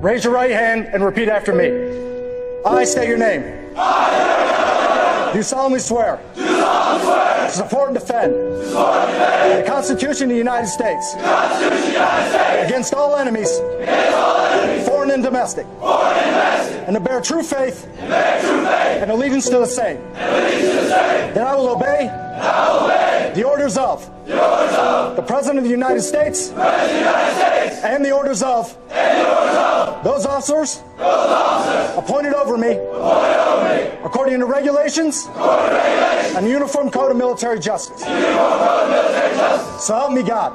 Raise your right hand and repeat after me. I state your name. Do solemnly swear. To support and defend. The Constitution of the United States. Against all enemies. Foreign and domestic. And to bear true faith. And allegiance to the same. That I will obey. The orders of. The President of the United States. And the orders of. Those officers appointed over me according to regulations and the Uniform Code of Military Justice. So help me God.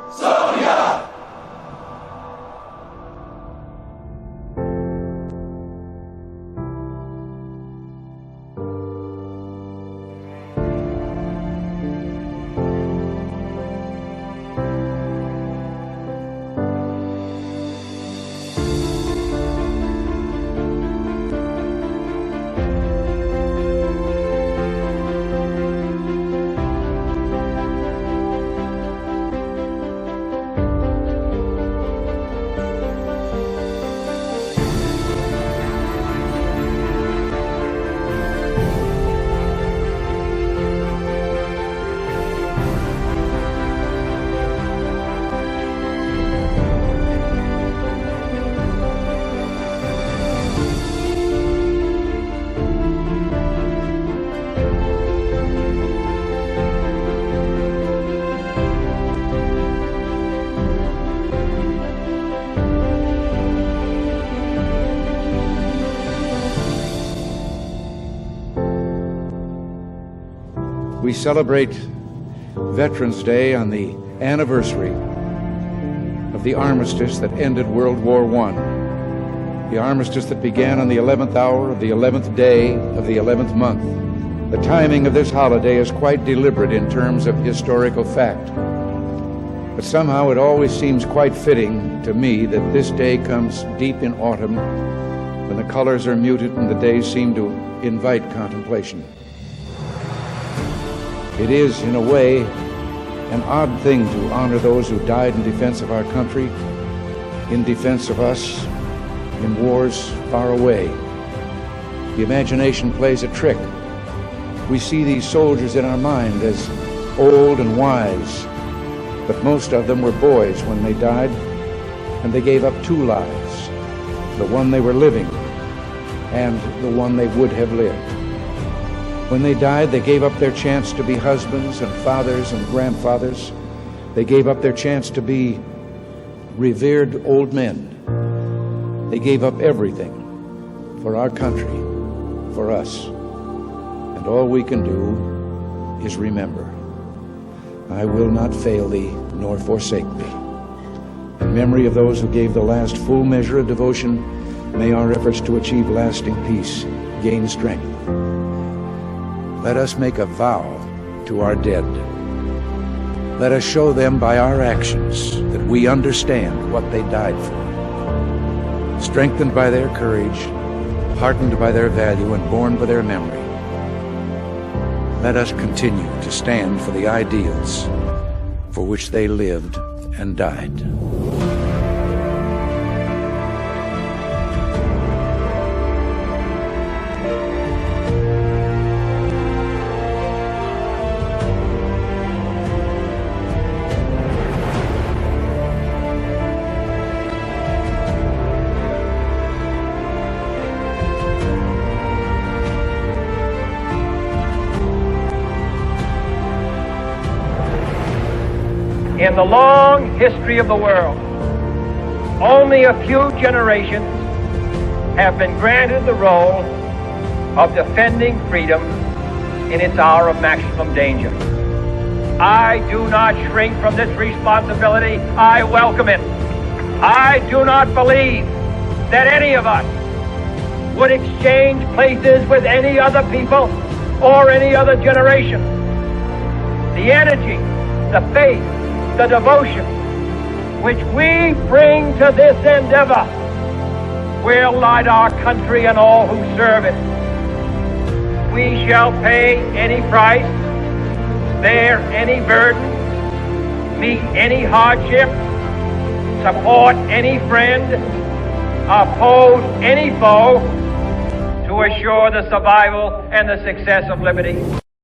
We celebrate Veterans Day on the anniversary of the armistice that ended World War I. The armistice that began on the 11th hour of the 11th day of the 11th month. The timing of this holiday is quite deliberate in terms of historical fact. But somehow it always seems quite fitting to me that this day comes deep in autumn, when the colors are muted and the days seem to invite contemplation. It is, in a way, an odd thing to honor those who died in defense of our country, in defense of us, in wars far away. The imagination plays a trick. We see these soldiers in our mind as old and wise, but most of them were boys when they died, and they gave up two lives, the one they were living and the one they would have lived. When they died, they gave up their chance to be husbands and fathers and grandfathers. They gave up their chance to be revered old men. They gave up everything for our country, for us. And all we can do is remember. I will not fail thee, nor forsake thee. In memory of those who gave the last full measure of devotion, may our efforts to achieve lasting peace gain strength. Let us make a vow to our dead. Let us show them by our actions that we understand what they died for. Strengthened by their courage, heartened by their value, and borne by their memory, let us continue to stand for the ideals for which they lived and died. In the long history of the world, only a few generations have been granted the role of defending freedom in its hour of maximum danger. I do not shrink from this responsibility. I welcome it. I do not believe that any of us would exchange places with any other people or any other generation. The energy, the faith, the devotion which we bring to this endeavor will light our country and all who serve it. we shall pay any price, bear any burden, meet any hardship, support any friend, oppose any foe to assure the survival and the success of liberty.